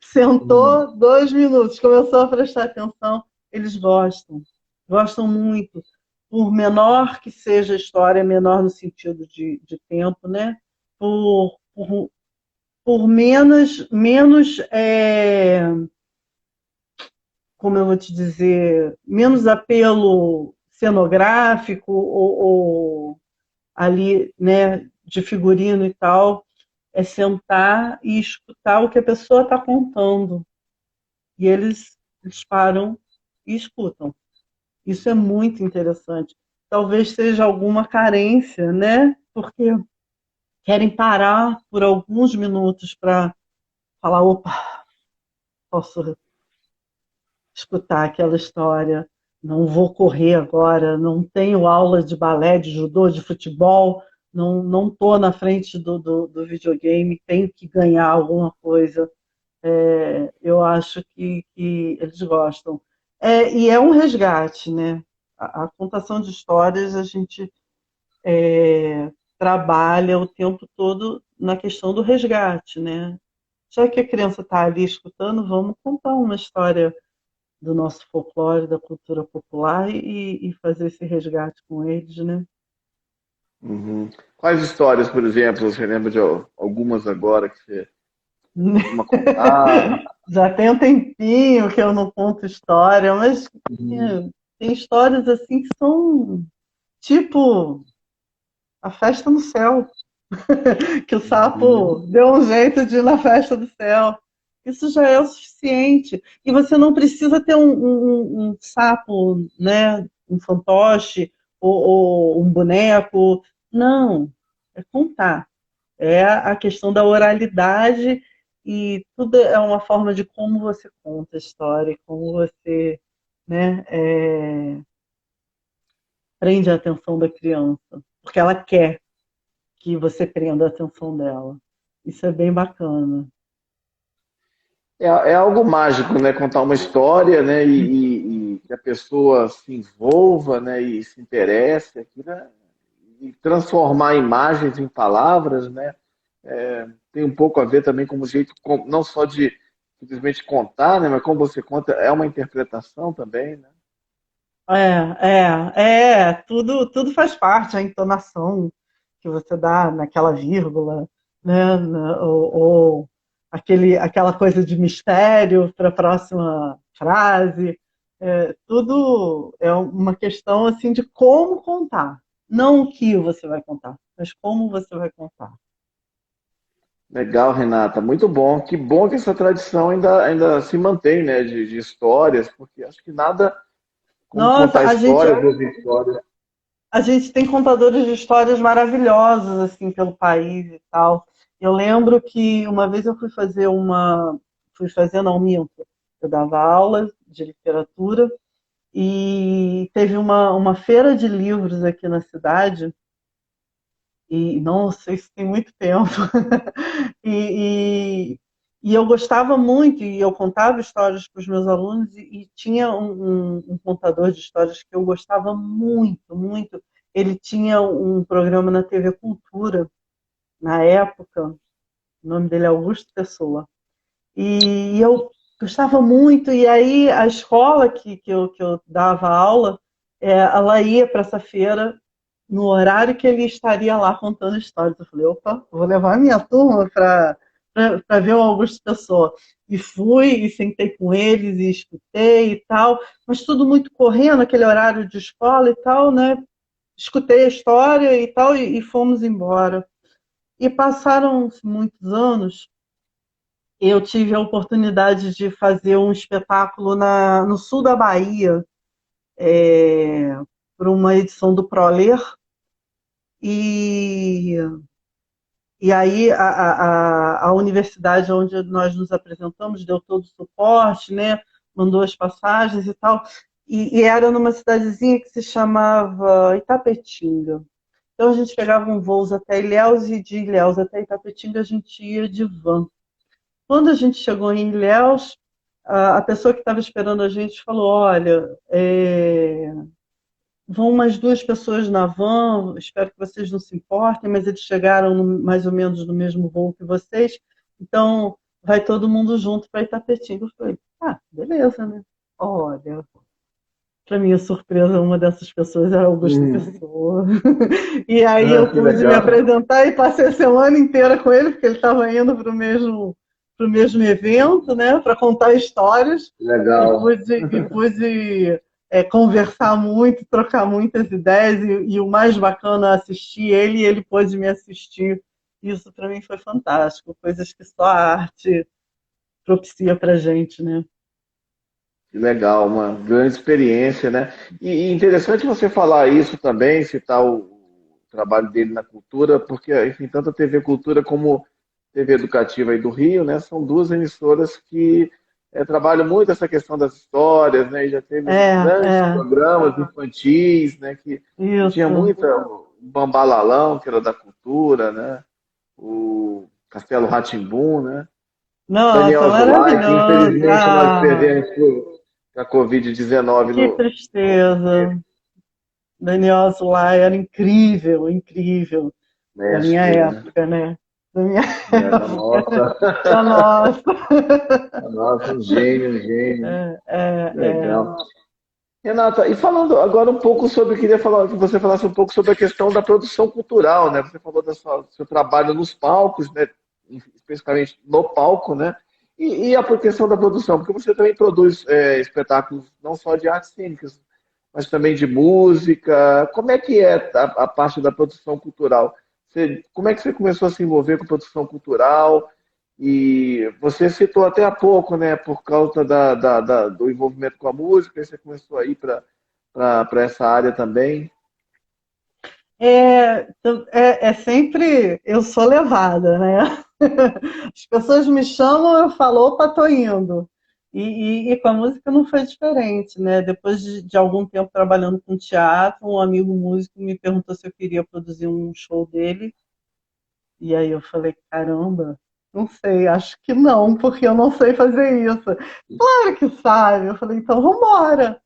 Sentou, 2 minutos. Começou a prestar atenção. Eles gostam. Gostam muito. Por menor que seja a história, menor no sentido de tempo, né? Por menos como eu vou te dizer, menos apelo cenográfico ou ali, né, de figurino e tal, é sentar e escutar o que a pessoa está contando. E eles param e escutam. Isso é muito interessante. Talvez seja alguma carência, né? Porque querem parar por alguns minutos para falar, opa, posso escutar aquela história, não vou correr agora, não tenho aula de balé, de judô, de futebol, não estou na frente do videogame, tenho que ganhar alguma coisa. Eu acho que eles gostam. E é um resgate, né? A contação de histórias a gente trabalha o tempo todo na questão do resgate, né? Já que a criança está ali escutando, vamos contar uma história do nosso folclore, da cultura popular e fazer esse resgate com eles, né? Uhum. Quais histórias, por exemplo, você lembra de algumas agora que você costuma contar? Já tem um tempinho que eu não conto história, mas Uhum. tem histórias assim que são tipo a festa no céu, que o sapo Uhum. deu um jeito de ir na festa do céu. Isso já é o suficiente. E você não precisa ter um sapo, né? Um fantoche ou um boneco. Não, é contar. É a questão da oralidade e tudo é uma forma de como você conta a história, como você, né, prende a atenção da criança, porque ela quer que você prenda a atenção dela. Isso é bem bacana. É algo mágico, né? Contar uma história, né? E que a pessoa se envolva, né? E se interesse, aqui, né? E transformar imagens em palavras, né? Tem um pouco a ver também com o jeito, não só de simplesmente contar, né? Mas como você conta, é uma interpretação também, né? Tudo faz parte, a entonação que você dá naquela vírgula, né? Ou aquela coisa de mistério para a próxima frase. Tudo é uma questão assim de como contar. Não o que você vai contar, mas como você vai contar. Legal, Renata, muito bom. Que bom que essa tradição ainda se mantém, né? De histórias, porque acho que nada como Nossa, contar histórias, ouvir histórias. a gente tem contadores de histórias maravilhosos assim pelo país e tal. Eu lembro que uma vez eu fui fazer não, minto. Eu dava aula de literatura e teve uma feira de livros aqui na cidade, e não sei se tem muito tempo, e, e, e eu gostava muito, e eu contava histórias para os meus alunos, e tinha um contador de histórias que eu gostava muito, muito. Ele tinha um programa na TV Cultura, na época, o nome dele é Augusto Pessoa. E eu gostava muito, e aí a escola que eu dava aula, ela ia para essa feira no horário que ele estaria lá contando histórias. Eu falei, opa, vou levar a minha turma para ver o Augusto Pessoa. E fui, e sentei com eles, e escutei e tal, mas tudo muito correndo, aquele horário de escola e tal, né? Escutei a história e tal, e fomos embora. E passaram muitos anos, eu tive a oportunidade de fazer um espetáculo no sul da Bahia, para uma edição do Proler, e, e aí a universidade onde nós nos apresentamos deu todo o suporte, né? Mandou as passagens e tal, e era numa cidadezinha que se chamava Itapetinga. Então a gente pegava um voo até Ilhéus, e de Ilhéus até Itapetinga a gente ia de van. Quando a gente chegou em Ilhéus, a pessoa que estava esperando a gente falou, olha, vão umas duas pessoas na van, espero que vocês não se importem, mas eles chegaram mais ou menos no mesmo voo que vocês, então vai todo mundo junto para Itapetinga. Eu falei, beleza, né? Olha, para minha surpresa, uma dessas pessoas era Augusto Pessoa. E aí eu Que pude me legal. apresentar e passei a semana inteira com ele, porque ele estava indo para o mesmo evento, né, para contar histórias, e Legal. pude conversar muito, trocar muitas ideias, e o mais bacana, assistir ele, e ele pôde me assistir. Isso para mim foi fantástico, coisas que só a arte propicia para gente, né? Que legal, uma grande experiência, né? E interessante você falar isso também, citar o trabalho dele na cultura, porque, enfim, tanto a TV Cultura como TV Educativa aí do Rio, né, são duas emissoras que trabalham muito essa questão das histórias, né? E já teve grandes É, programas infantis, né? Que tinha isso. muita o Bambalalão, que era da cultura, né? O Castelo rá né? Nossa, Daniel Zulay, que maravilhoso. infelizmente nós perdemos por a Covid-19 Que no. tristeza. Daniel Azulay era incrível, incrível. Da minha Mestre, né? época, né? Da minha Da época. nossa, Da nossa. da nossa, um gênio, um gênio. É, é, é. Legal. Renata, e falando agora um pouco sobre, eu queria falar que você falasse um pouco sobre a questão da produção cultural, né? Você falou do seu trabalho nos palcos, né? Especificamente no palco, né? E a questão da produção, porque você também produz espetáculos não só de artes cênicas, mas também de música. Como é que é a parte da produção cultural? Como é que você começou a se envolver com produção cultural? E você citou até há pouco, né, por causa do envolvimento com a música, você começou a ir para essa área também. É sempre eu sou levada, né? As pessoas me chamam, eu falo, opa, tô indo. E com a música não foi diferente, né? Depois de algum tempo trabalhando com teatro, um amigo músico me perguntou se eu queria produzir um show dele. E aí eu falei, caramba, não sei, acho que não, porque eu não sei fazer isso. Claro que sabe. Eu falei, então vamos embora.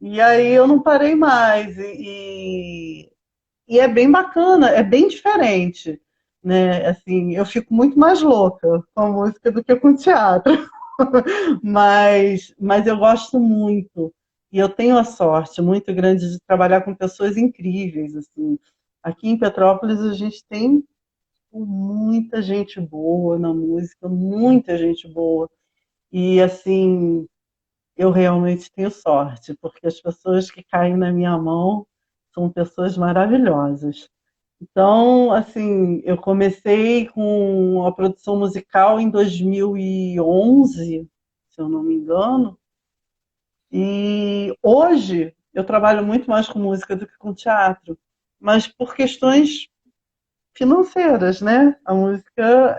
E aí eu não parei mais. E é bem bacana, é bem diferente, né? Assim, eu fico muito mais louca com a música do que com o teatro, mas eu gosto muito. E eu tenho a sorte muito grande de trabalhar com pessoas incríveis, assim. Aqui em Petrópolis a gente tem muita gente boa na música, muita gente boa. E assim, eu realmente tenho sorte, porque as pessoas que caem na minha mão são pessoas maravilhosas. Então, assim, eu comecei com a produção musical em 2011, se eu não me engano, e hoje eu trabalho muito mais com música do que com teatro, mas por questões financeiras, né? A música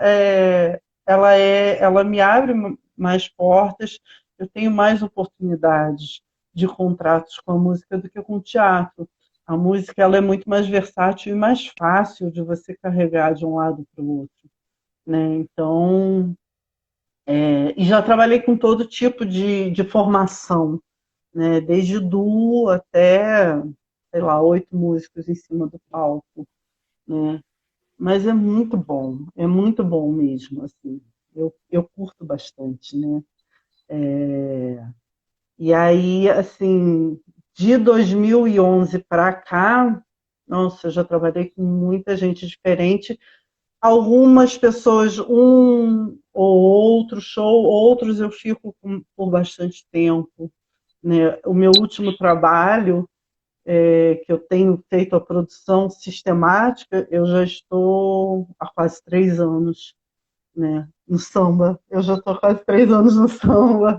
ela me abre mais portas. eu tenho mais oportunidades de contratos com a música do que com o teatro. A música ela é muito mais versátil e mais fácil de você carregar de um lado para o outro, né? Então, e já trabalhei com todo tipo de formação, né? Desde duo até, sei lá, 8 músicos em cima do palco, né? Mas é muito bom mesmo, assim. Eu curto bastante, né? E aí, assim, de 2011 para cá, nossa, eu já trabalhei com muita gente diferente. Algumas pessoas, um ou outro show, outros eu fico por bastante tempo, né? O meu último trabalho, que eu tenho feito a produção sistemática, eu já estou há quase 3 anos, né, no samba. Eu já estou há quase 3 anos no samba,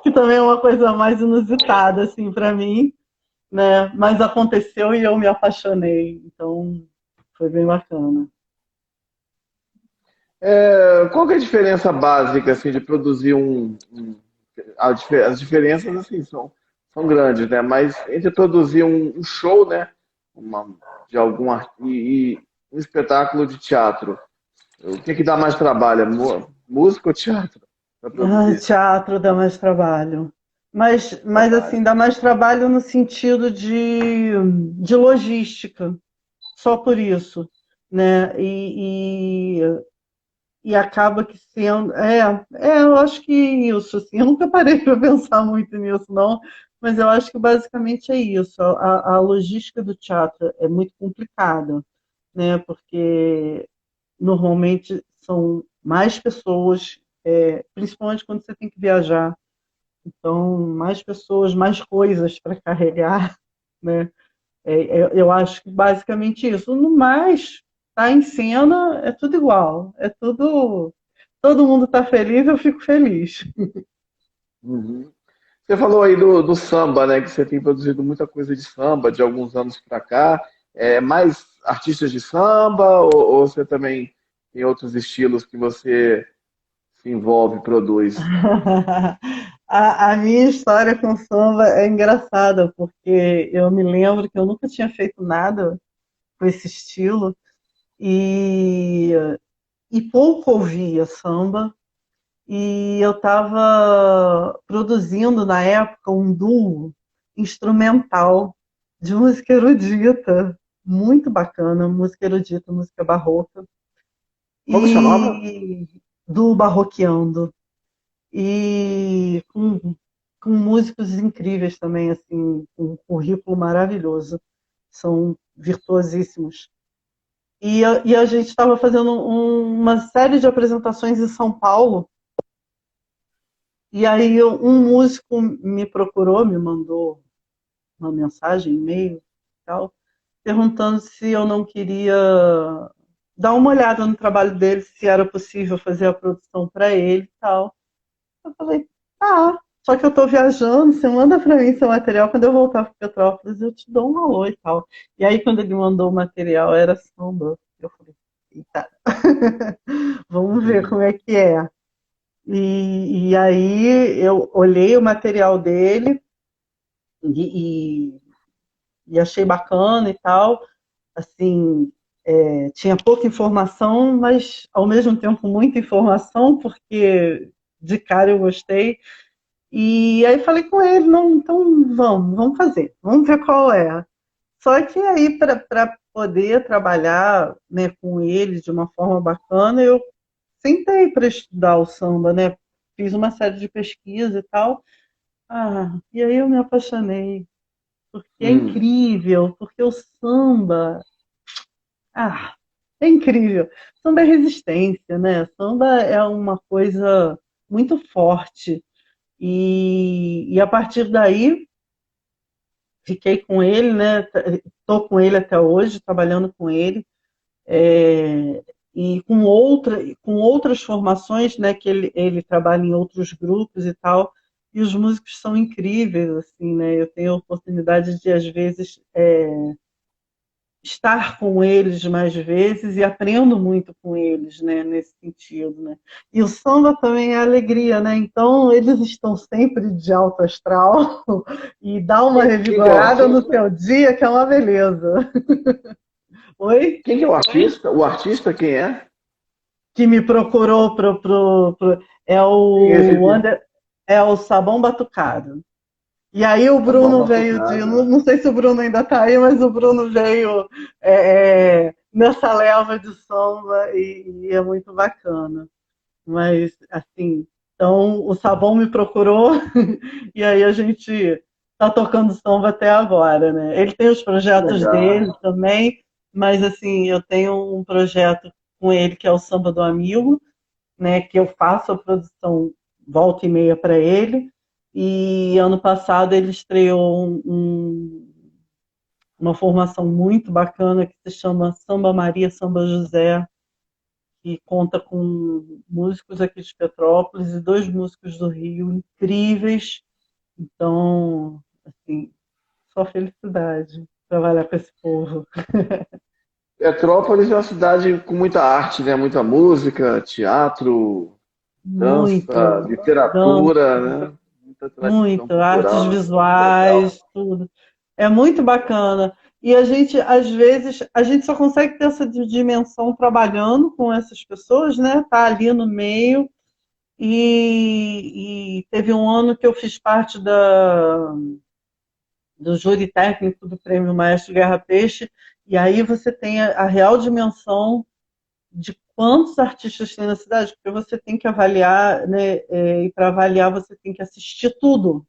que também é uma coisa mais inusitada assim para mim, né? Mas aconteceu e eu me apaixonei, então foi bem bacana. Qual que é a diferença básica assim de produzir as diferenças assim são grandes, né? Mas entre produzir um show, né, de e um espetáculo de teatro, o que dá mais trabalho? Música ou teatro para produzir? Teatro dá mais trabalho. Mas Trabalho. assim, dá mais trabalho no sentido de logística, só por isso, né? E acaba que sendo. Eu acho que isso, assim, eu nunca parei para pensar muito nisso, não, mas eu acho que basicamente é isso. A logística do teatro é muito complicada, né? Porque normalmente são mais pessoas, principalmente quando você tem que viajar. Então, mais pessoas, mais coisas para carregar, né? Eu acho que basicamente isso. No mais, tá em cena, é tudo igual. É tudo. Todo mundo está feliz, eu fico feliz. Uhum. Você falou aí do samba, né? Que você tem produzido muita coisa de samba de alguns anos para cá. Mais artistas de samba ou você também tem outros estilos que você se envolve, produz? A minha história com samba é engraçada, porque eu me lembro que eu nunca tinha feito nada com esse estilo e, e pouco ouvia samba. E eu estava produzindo na época um duo instrumental de música erudita, muito bacana, música erudita, música barroca, Como chamava? e do Barroqueando, e com músicos incríveis também, assim, com um currículo maravilhoso, são virtuosíssimos. E a gente estava fazendo uma série de apresentações em São Paulo. E aí um músico me procurou, me mandou uma mensagem, e-mail e tal, perguntando se eu não queria dar uma olhada no trabalho dele, se era possível fazer a produção para ele e tal. Eu falei, só que eu estou viajando, você manda para mim seu material, quando eu voltar para Petrópolis eu te dou um alô e tal. E aí quando ele mandou o material era samba. Eu falei, eita, vamos ver como é que é. E aí eu olhei o material dele e, e achei bacana e tal. Assim, tinha pouca informação, mas ao mesmo tempo muita informação, porque de cara eu gostei. E aí falei com ele, não, então vamos fazer, vamos ver qual é. Só que aí, para poder trabalhar, né, com ele de uma forma bacana, eu sentei para estudar o samba, né? Fiz uma série de pesquisas e tal. E aí eu me apaixonei, porque é Hum. incrível, porque o samba, ah, é incrível. Samba é resistência, né? Samba é uma coisa muito forte. E a partir daí, fiquei com ele, né? Estou com ele até hoje, trabalhando com ele. E com outras formações, né, que ele trabalha em outros grupos e tal, e os músicos são incríveis, assim, né, eu tenho a oportunidade de, às vezes, estar com eles mais vezes e aprendo muito com eles, né, nesse sentido, né. E o samba também é alegria, né, então eles estão sempre de alto astral e dá uma Quem que é o revigorada no artista? seu dia que é uma beleza. Oi? Quem que é o artista? O artista quem é? Que me procurou é Sim, esse é o Sabão Batucado. E aí o tá bom, Bruno veio de. Não, batucada. não sei se o Bruno ainda está aí, mas o Bruno veio nessa leva de samba e é muito bacana. Mas, assim, então o Sabão me procurou e aí a gente está tocando samba até agora, né? Ele tem os projetos dele Legal. também, mas, assim, eu tenho um projeto com ele que é o Samba do Amigo, né, que eu faço a produção volta e meia para ele. E ano passado ele estreou uma formação muito bacana que se chama Samba Maria, Samba José, que conta com músicos aqui de Petrópolis e dois músicos do Rio incríveis. Então, assim, só felicidade trabalhar com esse povo. Petrópolis é uma cidade com muita arte, né? Muita música, teatro, dança, Muito, literatura, dança, né? Muita tradição muito, artes cultural, muito legal. visuais, tudo. É muito bacana. E a gente, às vezes, a gente só consegue ter essa dimensão trabalhando com essas pessoas, né? Tá ali no meio. E teve um ano que eu fiz parte do júri técnico do Prêmio Maestro Guerra Peixe, e aí você tem a real dimensão de quantos artistas tem na cidade, porque você tem que avaliar, né? E para avaliar você tem que assistir tudo.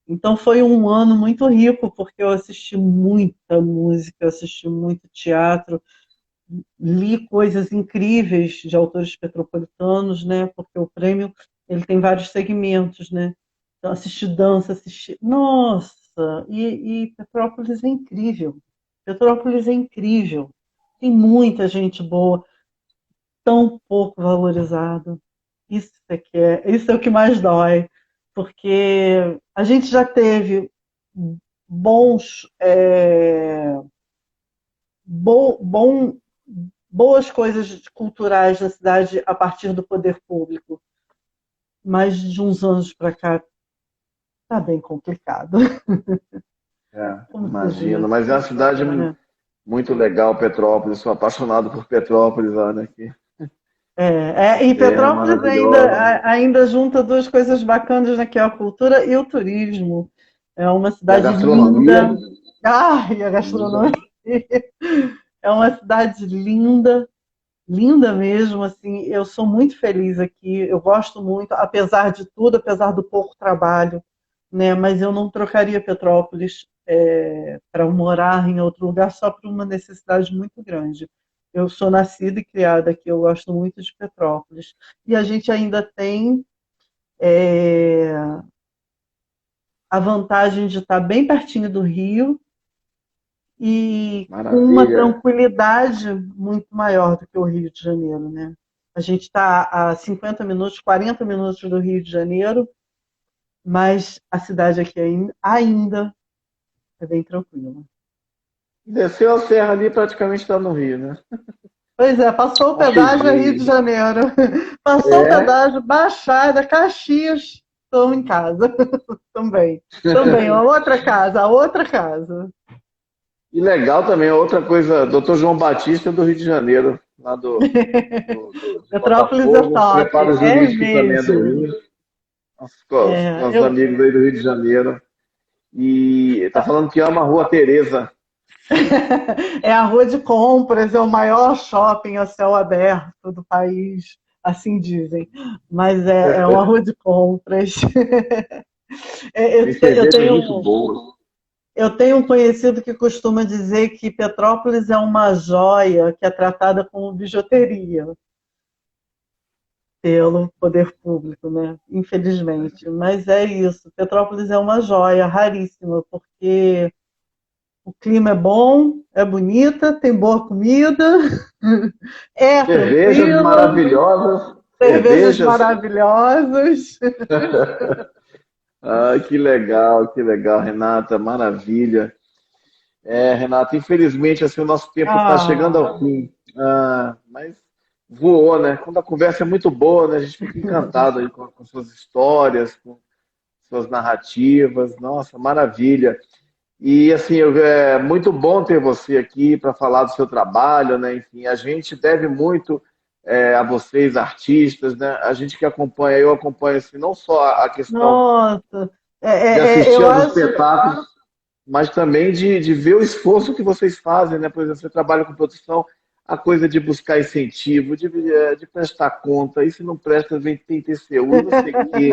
Então foi um ano muito rico, porque eu assisti muita música, assisti muito teatro, li coisas incríveis de autores petropolitanos, né? Porque o prêmio ele tem vários segmentos, né? Então assisti dança, assisti. Nossa! E Petrópolis é incrível. Petrópolis é incrível. Tem muita gente boa, tão pouco valorizada. Isso é o que mais dói, porque a gente já teve bons, bo, bom, boas coisas culturais na cidade a partir do poder público, mas de uns anos para cá está bem complicado, É, como se imagino. diz. Mas é uma cidade Né? muito legal, Petrópolis. Sou apaixonado por Petrópolis, Ana, aqui. E Terra Petrópolis maravilhosa. ainda junta duas coisas bacanas, né, que é a cultura e o turismo. É uma E a cidade gastronomia, linda. E a linda. gastronomia. É uma cidade linda, linda mesmo. Assim, eu sou muito feliz aqui. Eu gosto muito, apesar de tudo, apesar do pouco trabalho, né? Mas eu não trocaria Petrópolis para morar em outro lugar só por uma necessidade muito grande. Eu sou nascida e criada aqui, eu gosto muito de Petrópolis. E a gente ainda tem é, a vantagem de estar bem pertinho do Rio e com uma Maravilha. tranquilidade muito maior do que o Rio de Janeiro, né? A gente está a 50 minutos, 40 minutos do Rio de Janeiro, mas a cidade aqui ainda é bem tranquila. Desceu a serra ali, praticamente está no Rio, né? Pois é, passou o pedágio é Rio de Rapidinho. Janeiro. Passou o É. pedágio, Baixada, Caxias, estou em casa também. Também, a outra casa. E legal também, outra coisa, Dr. João Batista do Rio de Janeiro, lá de Petrópolis é Botafogo, top, preparo é jurídico também é do mesmo. Rio, nossos Eu, amigos aí do Rio de Janeiro. E tá falando que ama a Rua Teresa. é a rua de compras, é o maior shopping a céu aberto do país, assim dizem. Mas é uma rua de compras. Eu, Tem eu cervejas muito tenho, boas. eu tenho um conhecido que costuma dizer que Petrópolis é uma joia que é tratada como bijuteria pelo poder público, né? Infelizmente. Mas é isso. Petrópolis é uma joia raríssima, porque o clima é bom, é bonita, tem boa comida, é Cervejas tranquila, maravilhosas, cervejas cervejas. maravilhosas. Ah, que legal, Renata, maravilha. Renato, infelizmente assim, o nosso tempo está chegando Ah, ao fim. Mas voou, né? Quando a conversa é muito boa, né? A gente fica encantado aí com suas histórias, com suas narrativas. Nossa, maravilha. E assim, é muito bom ter você aqui para falar do seu trabalho, né? Enfim, a gente deve muito a vocês, artistas, né? A gente que acompanha, eu acompanho assim, não só a questão nossa, de assistir eu aos acho. espetáculos, mas também de ver o esforço que vocês fazem, né? Por exemplo, você trabalha com produção, a coisa de buscar incentivo, de prestar conta, e se não presta, vem tem TCU, não sei o quê,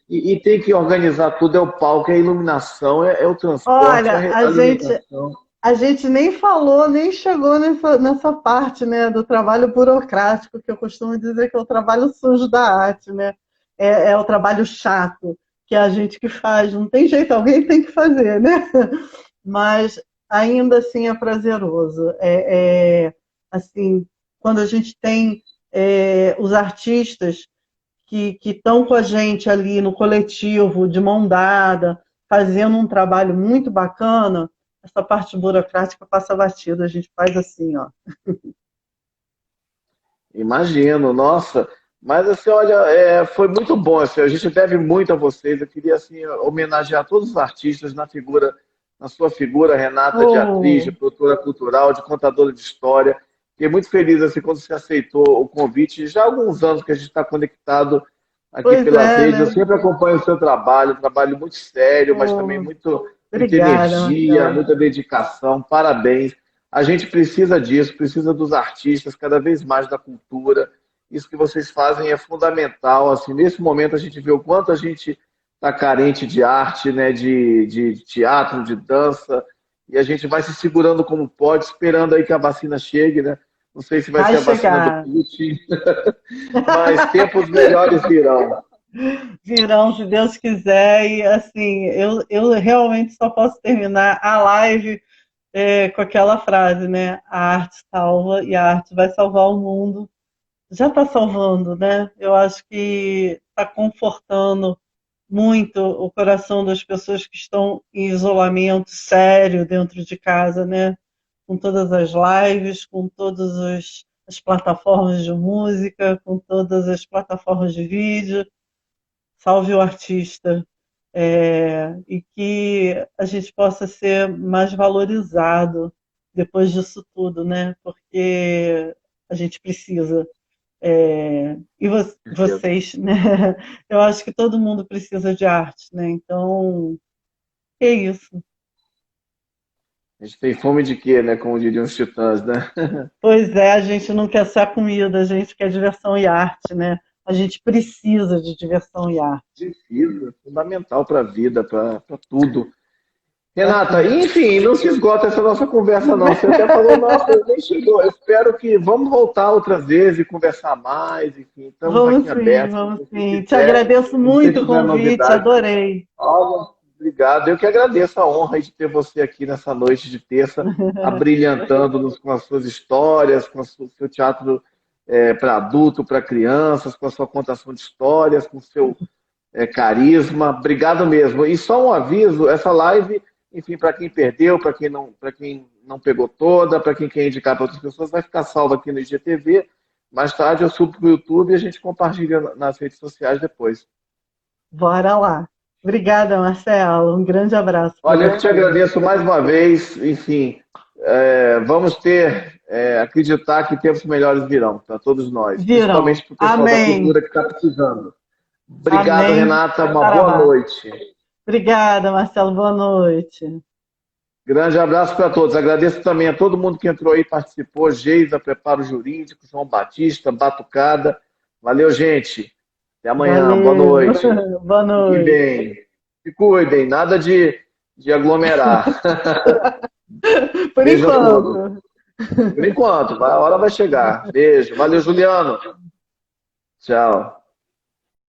e tem que organizar tudo, é o palco, é a iluminação, é o transporte, Olha, é a alimentação. a gente nem falou, nem chegou nessa parte, né, do trabalho burocrático, que eu costumo dizer que é o trabalho sujo da arte, né? É o trabalho chato, que é a gente que faz. Não tem jeito, alguém tem que fazer, né? Mas ainda assim é prazeroso. Assim, quando a gente tem os artistas que estão com a gente ali no coletivo, de mão dada, fazendo um trabalho muito bacana, essa parte burocrática passa batida, a gente faz assim, ó. Imagino, nossa. Mas assim, olha, foi muito bom. Assim, a gente deve muito a vocês. Eu queria assim homenagear todos os artistas na sua figura, Renata, de atriz, de Oh, produtora cultural, de contadora de história. Fiquei muito feliz assim quando você aceitou o convite. Já há alguns anos que a gente está conectado aqui pois pelas é, redes. Eu né? sempre acompanho o seu trabalho, um trabalho muito sério, mas também Oh, muita obrigada, energia, Marcelo. muita dedicação. Parabéns. A gente precisa disso, precisa dos artistas, cada vez mais da cultura. Isso que vocês fazem é fundamental. Assim, nesse momento a gente vê o quanto a gente está carente de arte, né, de teatro, de dança, e a gente vai se segurando como pode, esperando aí que a vacina chegue, né? Não sei se vai Vai ser a vacina do chegar. Putin, mas tempos melhores virão. Virão, se Deus quiser, e assim, eu realmente só posso terminar a live com aquela frase, né? A arte salva e a arte vai salvar o mundo. Já está salvando, né? Eu acho que está confortando muito o coração das pessoas que estão em isolamento sério dentro de casa, né? Com todas as lives, com todas as plataformas de música, com todas as plataformas de vídeo. Salve o artista. E que a gente possa ser mais valorizado depois disso tudo, né? Porque a gente precisa. Vocês, né? Eu acho que todo mundo precisa de arte, né? Então, é isso. A gente tem fome de quê, né? Como diriam os titãs, né? Pois é, a gente não quer só comida, a gente quer diversão e arte, né? A gente precisa de diversão e arte. Precisa, fundamental para a vida, para tudo. Para Renata, tudo. enfim, não se esgota essa nossa conversa, não. Você até falou, nossa, nem chegou. Eu espero que vamos voltar outras vezes e conversar mais. Enfim, estamos aqui Vamos sim, abertos. Se vamos você sim. Te quiser, agradeço se você muito o tiver convite, novidade, adorei. olha, obrigado. Eu que agradeço a honra de ter você aqui nessa noite de terça, abrilhantando-nos com as suas histórias, com o seu teatro para adulto, para crianças, com a sua contação de histórias, com o seu carisma. Obrigado mesmo. E só um aviso, essa live, enfim, para quem perdeu, para quem não pegou toda, para quem quer indicar para outras pessoas, vai ficar salva aqui no IGTV. Mais tarde eu subo para o YouTube e a gente compartilha nas redes sociais depois. Bora lá. Obrigada, Marcelo. Um grande abraço para Olha, eu que te você. agradeço mais uma vez. Enfim, vamos acreditar que tempos melhores virão para todos nós, Virão. principalmente para o pessoal da Amém. cultura que está precisando. Obrigado, Amém. Renata. Uma boa Saravá. noite. Obrigada, Marcelo. Boa noite. Grande abraço para todos. Agradeço também a todo mundo que entrou aí, participou. Geisa, Preparo Jurídico, João Batista, Batucada. Valeu, gente. Até amanhã. Boa Valeu. noite. Boa Fiquem noite. bem. Se cuidem. Nada de aglomerar. Por Beijo a todos. enquanto. Por enquanto, a hora vai chegar. Beijo. Valeu, Juliano. Tchau.